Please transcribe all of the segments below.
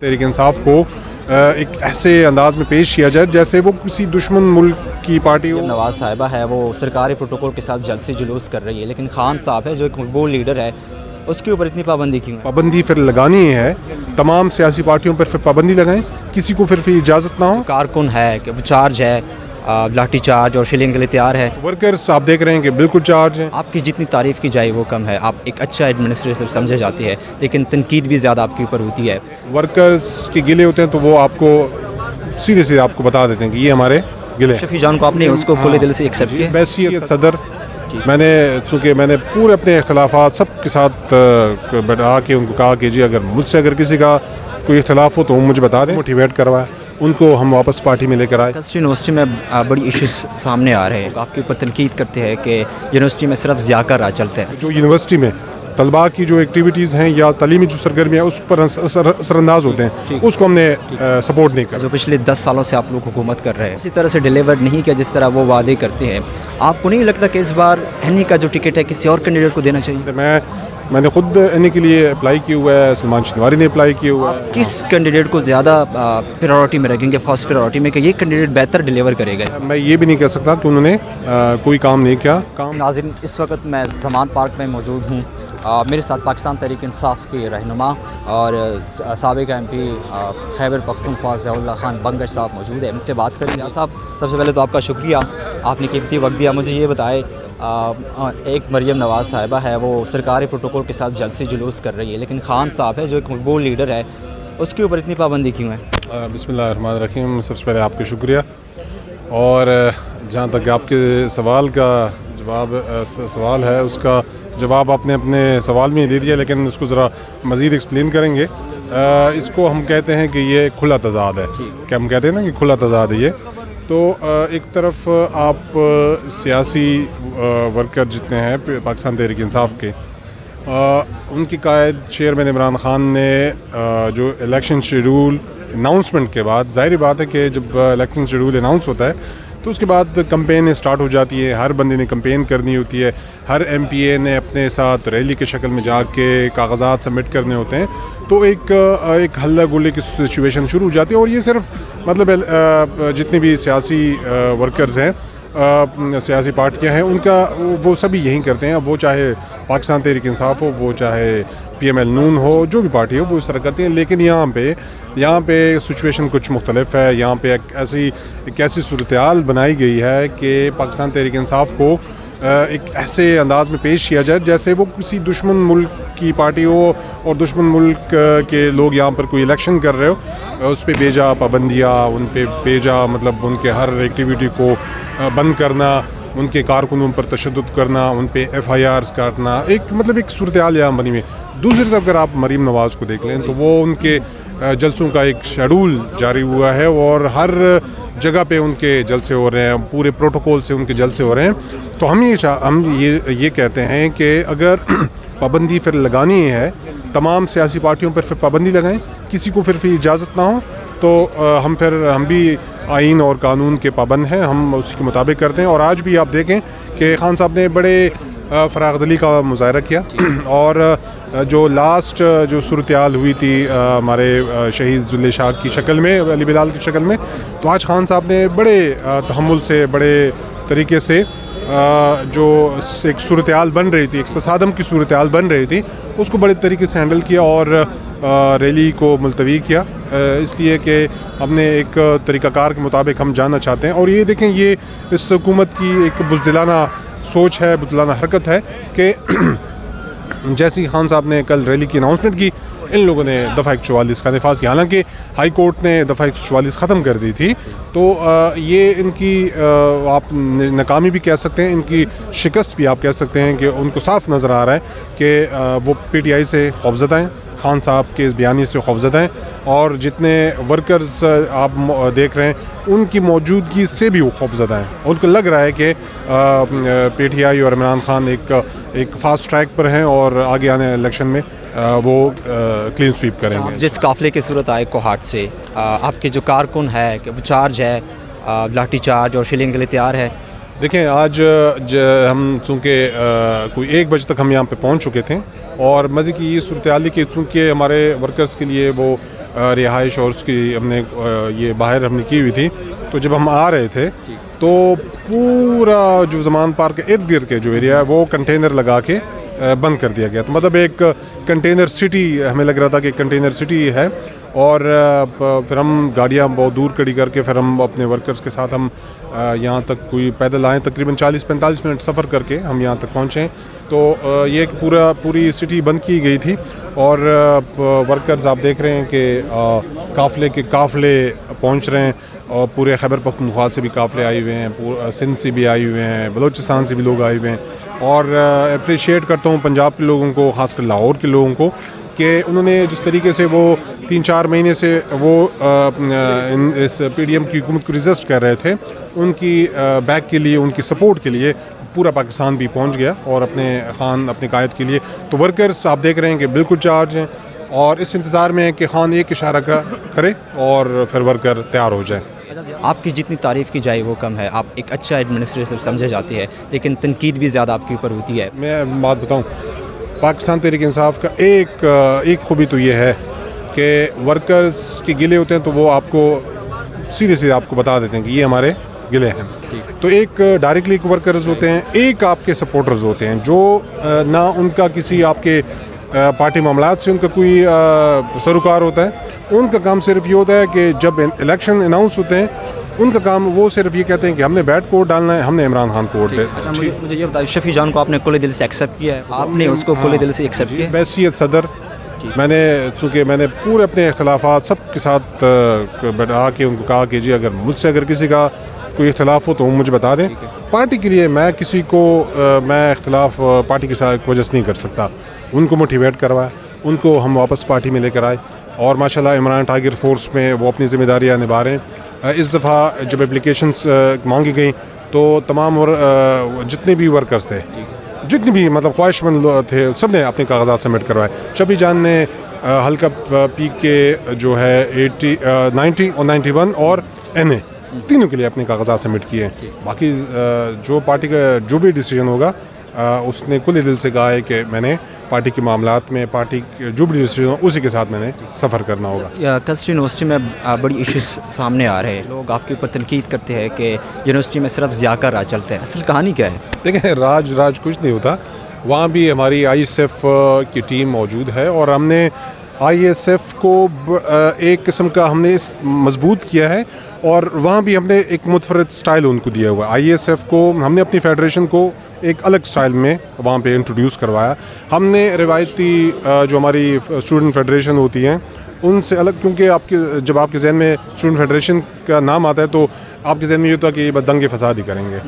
तहरीक इंसाफ को एक ऐसे अंदाज में पेश किया जाए जैसे वो किसी दुश्मन मुल्क की पार्टी हो। नवाज साहिबा है वो सरकारी प्रोटोकॉल के साथ जलसे जुलूस कर रही है, लेकिन खान साहब है जो एक मकबूल लीडर है, उसके ऊपर इतनी पाबंदी क्यों है? पाबंदी फिर लगानी है, तमाम सियासी पार्टियों पर फिर पाबंदी लगाएं, किसी को फिर इजाज़त ना हो। कारकुन है कि वो चार्ज है, लाठी चार्ज और शिलिंग के लिए तैयार है। वर्कर्स आप देख रहे हैं कि बिल्कुल चार्ज हैं। आपकी जितनी तारीफ़ की जाए वो कम है, आप एक अच्छा एडमिनिस्ट्रेटर समझे जाते हैं, लेकिन तनकीद भी ज़्यादा आपके ऊपर होती है। वर्कर्स के गिले होते हैं तो वो आपको सीधे सीधे आपको बता देते हैं कि ये हमारे गिले। शफी जान को आपने उसको खुले दिल से एक्सेप्ट किया? बैसियत सदर मैंने पूरे अपने इख्तलाफात सब के साथ बैठा के उनको कहा कि जी अगर किसी का कोई इख्तलाफ हो तो मुझे बता दें, मोटिवेट करवाएं, उनको हम वापस पार्टी में लेकर आए। यूनिवर्सिटी में बड़ी इश्यूज सामने आ रहे हैं, आपके ऊपर तनकीद करते हैं कि यूनिवर्सिटी में सिर्फ ज़िया का राज चलता है। जो यूनिवर्सिटी में तलबा की जो एक्टिविटीज़ हैं या तालीमी जो सरगर्मियाँ उस पर असरअंदाज होते हैं, उसको हमने सपोर्ट नहीं किया। जो पिछले 10 सालों से आप लोग हुकूमत कर रहे हैं उसी तरह से डिलीवर नहीं किया जिस तरह वो वादे करते हैं। आपको नहीं लगता कि इस बार एनी का जो टिकट है किसी और कैंडिडेट को देना चाहिए? मैंने खुद एनी के लिए अप्लाई किया हुआ है, सलमान शनवारी ने अप्लाई किया हुआ है। किस कैंडिडेट को ज़्यादा प्रायोरिटी में रखेंगे, फर्स्ट प्रायोरिटी में, कि ये कैंडिडेट बेहतर डिलीवर करेगा? मैं ये भी नहीं कह सकता कि उन्होंने कोई काम नहीं किया। नाज़रीन, इस वक्त मैं ज़मान पार्क में मौजूद हूँ। मेरे साथ पाकिस्तान तहरीक इंसाफ के रहनुमा और साबिक़ MP खैबर पख्तूनख्वा ज़ियाउल्लाह खान बंगर साहब मौजूद है, इनसे बात करेंगे। साहब, सबसे पहले तो आपका शुक्रिया, आपने कीमती वक्त दिया। मुझे ये बताएं, एक मरीम नवाज़ साहिबा है वो सरकारी प्रोटोकॉल के साथ जलसे जुलूस कर रही है, लेकिन खान साहब है जो एक मकबूल लीडर है, उसके ऊपर इतनी पाबंदी क्यों है? बिस्मिल्लाहिर्रहमानिर्रहीम। सबसे पहले आपका शुक्रिया। और जहाँ तक आपके सवाल का सवाल है उसका जवाब आपने अपने सवाल में ही दे दिया, लेकिन उसको ज़रा मज़ीद एक्सप्लेन करेंगे। इसको हम कहते हैं कि ये खुला तज़ाद है, क्या हम कहते हैं ना कि खुला तज़ाद है ये। तो एक तरफ आप सियासी वर्कर जितने हैं पाकिस्तान तहरीक इंसाफ के, उनकी कायद चेयरमैन इमरान खान ने जो इलेक्शन शेड्यूल अनाउंसमेंट के बाद, ज़ाहिर बात है कि जब इलेक्शन शेड्यूल अनाउंस होता है तो उसके बाद कैंपेन स्टार्ट हो जाती है, हर बंदे ने कैंपेन करनी होती है, हर MPA ने अपने साथ रैली के शक्ल में जाके कागजात सबमिट करने होते हैं, तो एक हल्ला गुल्ले की सिचुएशन शुरू हो जाती है। और ये सिर्फ मतलब जितने भी सियासी वर्कर्स हैं, सियासी पार्टियां हैं, उनका वो सभी यही करते हैं। वो चाहे पाकिस्तान तहरीक इंसाफ हो, वो चाहे PML नून हो, जो भी पार्टी हो, वो इस तरह करते हैं। लेकिन यहाँ पे सिचुएशन कुछ मुख्तलिफ है। यहाँ पे एक ऐसी सूरत-ए-हाल बनाई गई है कि पाकिस्तान तहरीक इंसाफ को एक ऐसे अंदाज में पेश किया जाए जैसे वो किसी दुश्मन मुल्क की पार्टी हो और दुश्मन मुल्क के लोग यहाँ पर कोई इलेक्शन कर रहे हो, उस पर बेजा पाबंदियाँ, उन पे बेजा मतलब उनके हर एक्टिविटी को बंद करना, उनके कारकुनों पर तशद्दुद करना, उन पे FIRs काटना, एक सूरत-ए-हाल यहाँ बनी हुई है। दूसरी तरफ अगर आप मरीम नवाज़ को देख लें तो वो उनके जलसों का एक शेड्यूल जारी हुआ है और हर जगह पे उनके जलसे हो रहे हैं, पूरे प्रोटोकॉल से उनके जलसे हो रहे हैं। तो हम ये कहते हैं कि अगर पाबंदी फिर लगानी है, तमाम सियासी पार्टियों पर फिर पाबंदी लगाएं, किसी को फिर इजाज़त ना हो, तो हम भी आइन और कानून के पाबंद हैं, हम उसी के मुताबिक करते हैं। और आज भी आप देखें कि खान साहब ने बड़े फरागदली का मुजाहरा किया और जो लास्ट जो सूरत-ए-हाल हुई थी हमारे शहीद ज़ुल्ले शाह की शक्ल में, अली बिलाल की शक्ल में, तो आज खान साहब ने बड़े तहम्मुल से, बड़े तरीके से जो एक सूरत-ए-हाल बन रही थी, एक तसादम की सूरत-ए-हाल बन रही थी, उसको बड़े तरीके से हैंडल किया और रैली को मुलतवी किया, इसलिए कि हमने एक तरीक़ाकार के मुताबिक हम जाना चाहते हैं। और ये देखें, ये इस हुकूमत की एक बुज़दिलाना सोच है, बुज़दिलाना हरकत है कि जैसे ही खान साहब ने कल रैली की अनाउंसमेंट की, इन लोगों ने दफ़ा 144 का नफाज किया। हालांकि हाई कोर्ट ने दफ़ा 144 ख़त्म कर दी थी, तो ये इनकी आप नाकामी भी कह सकते हैं, इनकी शिकस्त भी आप कह सकते हैं कि उनको साफ नज़र आ रहा है कि वो PTI से खौफज़दा हैं, खान साहब के इस बयानी से खौफज़दा हैं, और जितने वर्कर्स आप देख रहे हैं उनकी मौजूदगी से भी वो खौफज़दा हैं। उनको लग रहा है कि PTI और इमरान खान एक फास्ट ट्रैक पर हैं और आगे आने इलेक्शन में वो क्लीन स्वीप करेंगे। जिस काफ़िले की सूरत आए कोहाट से, आपके जो कारकुन है कि वो चार्ज है, लाठी चार्ज और शिलिंग के लिए तैयार है? देखें, आज हम चूँकि कोई 1 बजे तक हम यहाँ पे पहुँच चुके थे और मज़े की ये सूरत-ए-हाल कि चूँकि हमारे वर्कर्स के लिए वो رہائش اور اس کی ہم نے یہ باہر ہم نے کی ہوئی تھی. تو جب ہم آ رہے تھے تو پورا جو زمان پارک کے ارد گرد کے جو ایریا ہے وہ کنٹینر لگا کے بند کر دیا گیا. تو مطلب ایک کنٹینر سٹی ہمیں لگ رہا تھا کہ کنٹینر سٹی ہے. اور پھر ہم گاڑیاں بہت دور کھڑی کر کے پھر ہم اپنے ورکرز کے ساتھ ہم یہاں تک کوئی پیدل آئیں, تقریباً 40-45 منٹ سفر کر کے ہم یہاں تک پہنچے. تو یہ پوری سٹی بند کی گئی تھی اور ورکرز آپ دیکھ رہے ہیں کہ قافلے پہنچ رہے ہیں. اور پورے خیبر پختونخوا سے بھی قافلے آئے ہوئے ہیں, سندھ سے بھی آئے ہوئے ہیں, بلوچستان سے بھی لوگ آئے ہوئے ہیں. اور اپریشیٹ کرتا ہوں پنجاب کے لوگوں کو, خاص کر لاہور کے لوگوں کو, کہ انہوں نے جس طریقے سے وہ 3-4 مہینے سے وہ اس پی ڈی ایم کی حکومت کو ریزسٹ کر رہے تھے, ان کی بیک کے لیے, ان کی سپورٹ کے لیے پورا پاکستان بھی پہنچ گیا اور اپنے قائد کے لیے. تو ورکرز آپ دیکھ رہے ہیں کہ بالکل چارج ہیں اور اس انتظار میں ہے کہ خان ایک اشارہ کرے اور پھر ورکر تیار ہو جائے. آپ کی جتنی تعریف کی جائے وہ کم ہے. آپ ایک اچھا ایڈمنسٹریٹر سمجھے جاتے ہیں, لیکن تنقید بھی زیادہ آپ کے اوپر ہوتی ہے. میں بات بتاؤں, پاکستان تحریک انصاف کا ایک خوبی تو یہ ہے کہ ورکرز کے گلے ہوتے ہیں تو وہ آپ کو سیدھے آپ کو بتا دیتے ہیں کہ یہ ہمارے گلے ہیں. تو ایک ڈائریکٹلی ورکرز ہوتے ہیں, ایک آپ کے سپورٹرز ہوتے ہیں جو نہ ان کا کسی آپ کے پارٹی معاملات سے ان کا کوئی سروکار ہوتا ہے. ان کا کام صرف یہ ہوتا ہے کہ جب الیکشن اناؤنس ہوتے ہیں ان کا کام وہ صرف یہ کہتے ہیں کہ ہم نے بیٹ کوٹ ڈالنا ہے, ہم نے عمران خان کو ووٹ دے. مجھے یہ بتائیے, شفیع جان کو آپ نے کھلے دل سے ایکسیپٹ کیا ہے؟ آپ نے اس کو کھلے دل سے ایکسیپٹ کیا؟ بحیثیت صدر چونکہ میں نے پورے اپنے اختلافات سب کے ساتھ بیٹھا کے ان کو کہا کہ جی اگر مجھ سے اگر کسی کا کوئی اختلاف ہو تو مجھے بتا دیں. پارٹی کے لیے میں کسی کو میں اختلاف پارٹی کے ساتھ وجہ سے نہیں کر سکتا. ان کو موٹیویٹ کروایا, ان کو ہم واپس پارٹی میں لے کر آئے اور ماشاءاللہ عمران ٹائیگر فورس میں وہ اپنی ذمہ داریاں نبھا رہے ہیں. اس دفعہ جب اپلیکیشنز مانگی گئیں تو تمام جتنے بھی ورکرز تھے, جتنے بھی مطلب خواہش مند تھے, سب نے اپنے کاغذات سبمٹ کروائے. شفیع جان نے حلقہ پی کے جو ہے 90 اور 91 اور NA تینوں کے لیے اپنے کاغذات سبمٹ کیے ہیں. باقی جو پارٹی کا جو بھی ڈیسیجن ہوگا اس نے کل دل سے کہا ہے کہ میں نے پارٹی کے معاملات میں پارٹی جو بھی ڈیسیجن ہو اسی کے ساتھ میں نے سفر کرنا ہوگا. کلسٹر یونیورسٹی میں بڑی ایشوز سامنے آ رہے ہیں, لوگ آپ کے اوپر تنقید کرتے ہیں کہ یونیورسٹی میں صرف ضیاء کا راج چلتا ہے. اصل کہانی کیا ہے؟ دیکھیں, راج کچھ نہیں ہوتا. وہاں بھی ہماری ISF کی ٹیم موجود ہے اور ہم نے ISF کو ایک قسم کا ہم نے مضبوط کیا ہے اور وہاں بھی ہم نے ایک متفرد سٹائل ان کو دیا ہوا ہے. ISF کو ہم نے اپنی فیڈریشن کو ایک الگ سٹائل میں وہاں پہ انٹروڈیوس کروایا. ہم نے روایتی جو ہماری اسٹوڈنٹ فیڈریشن ہوتی ہیں ان سے الگ, کیونکہ جب آپ کے ذہن میں اسٹوڈنٹ فیڈریشن کا نام آتا ہے تو آپ کے ذہن میں یہ ہوتا ہے کہ یہ دنگے فساد ہی کریں گے.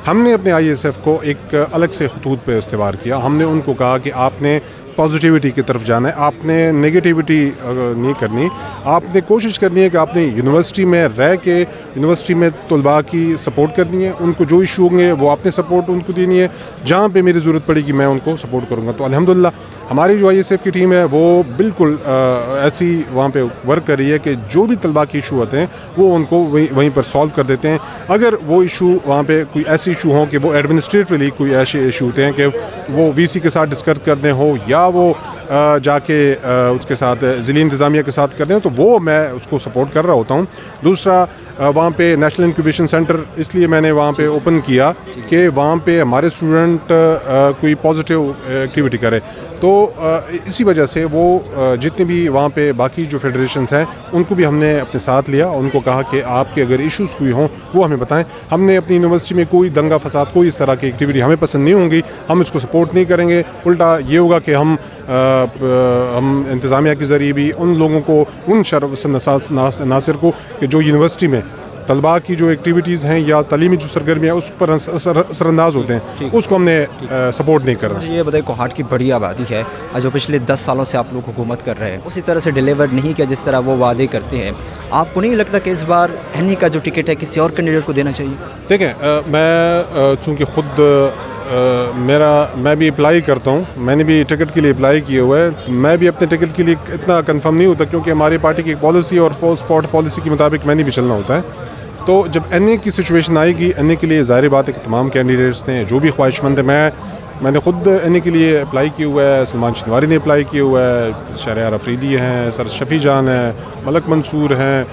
ہم نے اپنے ISF کو ایک الگ سے خطوط پہ استوار کیا. ہم نے ان کو کہا کہ آپ نے پازیٹیوٹی کی طرف جانا ہے, آپ نے نگیٹیوٹی نہیں کرنی. آپ نے کوشش کرنی ہے کہ آپ نے یونیورسٹی میں رہ کے یونیورسٹی میں طلباء کی سپورٹ کرنی ہے. ان کو جو ایشو ہوں گے وہ آپ نے سپورٹ ان کو دینی ہے. جہاں پہ میری ضرورت پڑے گی میں ان کو سپورٹ کروں گا. تو الحمدللہ ہماری جو ISF کی ٹیم ہے وہ بالکل ایسی وہاں پہ ورک کر رہی ہے کہ جو بھی طلباء کے ایشو ہوتے ہیں وہ ان کو وہیں پر سالو کر دیتے ہیں. اگر وہ ایشو وہاں پہ کوئی ایسے ایشو ہوں کہ وہ ایڈمنسٹریٹولی کوئی ایسے ایشو ہوتے ہیں کہ وہ VC کے ساتھ ڈسکس کرنے ہو یا وہ جا کے اس کے ساتھ ضلعی انتظامیہ کے ساتھ کرتے ہیں تو وہ میں اس کو سپورٹ کر رہا ہوتا ہوں. دوسرا, وہاں پہ نیشنل انکیوبیشن سینٹر اس لیے میں نے وہاں پہ اوپن کیا کہ وہاں پہ ہمارے اسٹوڈنٹ کوئی پازیٹیو ایکٹیویٹی کرے. تو اسی وجہ سے وہ جتنے بھی وہاں پہ باقی جو فیڈریشنز ہیں ان کو بھی ہم نے اپنے ساتھ لیا. ان کو کہا کہ آپ کے اگر ایشوز کوئی ہوں وہ ہمیں بتائیں. ہم نے اپنی یونیورسٹی میں کوئی دنگا فساد, کوئی اس طرح کی ایکٹیویٹی ہمیں پسند نہیں ہوں گی, ہم اس کو سپورٹ نہیں کریں گے. الٹا یہ ہوگا کہ ہم انتظامیہ کے ذریعے بھی ان لوگوں کو, ان شرف ناصر کو کہ جو یونیورسٹی میں طلباء کی جو ایکٹیویٹیز ہیں یا تعلیمی جو سرگرمیاں اس پر اثر انداز ہوتے ہیں اس کو ہم نے سپورٹ نہیں کرنا. یہ بتائیں, کوہاٹ کی بڑی آبادی ہے جو پچھلے 10 سالوں سے آپ لوگ حکومت کر رہے ہیں, اسی طرح سے ڈیلیور نہیں کیا جس طرح وہ وعدے کرتے ہیں. آپ کو نہیں لگتا کہ اس بار NA کا جو ٹکٹ ہے کسی اور کینڈیڈیٹ کو دینا چاہیے؟ دیکھیں, میں چونکہ خود میں بھی اپلائی کرتا ہوں, میں نے بھی ٹکٹ کے لیے اپلائی کیے ہوئے ہے. میں بھی اپنے ٹکٹ کے لیے اتنا کنفرم نہیں ہوتا کیونکہ ہماری پارٹی کی ایک پالیسی اور پوسٹ اسپاٹ پالیسی کے مطابق میں نے بھی چلنا ہوتا ہے. تو جب NA کی سچویشن آئے گی, NA کے لیے ظاہر بات ہے کہ تمام کینڈیڈیٹس نے جو بھی خواہش مند ہے, میں मैंने खुद एन के लिए अप्लाई किया हुआ है, सलमान शनवारी ने अप्लाई किया हुआ है, शहरयार अफरीदी हैं, सर शफ़ी जान हैं, मलक मंसूर हैं,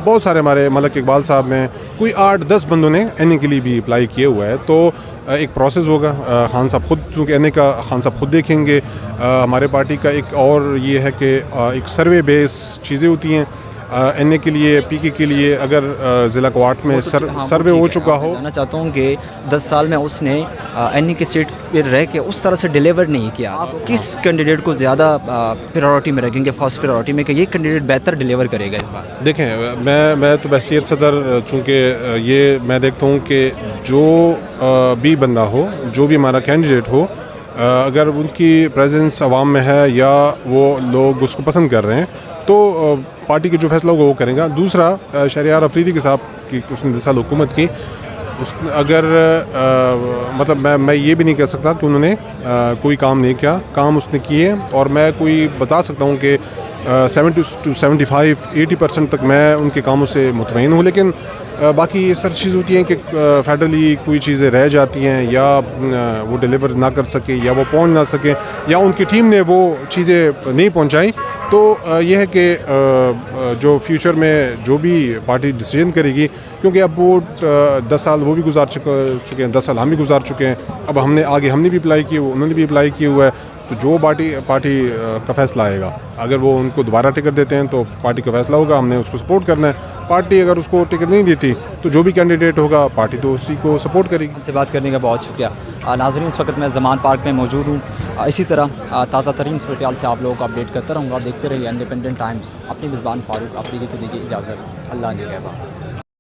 बहुत सारे हमारे मलक इकबाल साहब हैं, कोई 8-10 बंदों ने एन के लिए भी अप्लाई किया हुआ है। तो एक प्रोसेस होगा, खान साहब खुद, चूँकि एन का खान साहब खुद देखेंगे। हमारे पार्टी का एक और ये है कि एक सर्वे बेस चीज़ें होती हैं एन के लिए, पीके के लिए, अगर ज़िला क्वार्ट में सर्वे हो चुका हो। जानना चाहता हूँ कि 10 साल में उसने एन की सीट पर रह के उस तरह से डिलीवर नहीं किया। आप किस कैंडिडेट को ज़्यादा प्रायोरिटी में रखेंगे, फर्स्ट प्रायोरिटी में, कि ये कैंडिडेट बेहतर डिलीवर करेगा इस बार? देखें, मैं तो बहसीत सदर, चूँकि ये मैं देखता हूँ कि जो भी बंदा हो, जो भी हमारा कैंडिडेट हो, अगर उनकी प्रेजेंस अवाम में है या वो लोग उसको पसंद कर रहे हैं तो पार्टी के जो फैसला होगा वो करेंगे। दूसरा, शहरयार अफरीदी के साहब की उसने 10 साल हुकूमत की, उस अगर मतलब मैं ये भी नहीं कह सकता कि उन्होंने कोई काम नहीं किया, काम उसने किए। और मैं कोई बता सकता हूँ कि 70-75-80% तक मैं उनके कामों से मुतमईन हूँ। लेकिन बाकी ये सर चीज़ होती हैं कि फेडरली कोई चीज़ें रह जाती हैं या वो डिलीवर ना कर सके या वो पहुंच ना सके या उनकी टीम ने वो चीज़ें नहीं पहुंचाई। तो ये है कि जो फ्यूचर में जो भी पार्टी डिसीजन करेगी, क्योंकि अब वो 10 साल वो भी गुजार चुके हैं, 10 साल हम भी गुजार चुके हैं, अब हमने भी अप्लाई किया, उन्होंने भी अप्लाई किया हुआ है। तो जो पार्टी का फैसला आएगा, अगर वो उनको दोबारा टिकट देते हैं तो पार्टी का फैसला होगा, हमने उसको सपोर्ट करना है। पार्टी अगर उसको टिकट नहीं देती तो जो भी कैंडिडेट होगा पार्टी तो उसी को सपोर्ट करेगी। हमसे बात करने का बहुत शुक्रिया। नाज़रीन, इस वक्त मैं ज़मान पार्क में मौजूद हूँ। इसी तरह ताज़ा तरीन सूरत से आप लोगों को अपडेट करता रहूँगा। देखते रहिए इंडिपेंडेंट टाइम्स। अपनी मेज़बान फ़ारूक अफरीदी को दीजिए इजाज़त। अल्लाह निगहबान।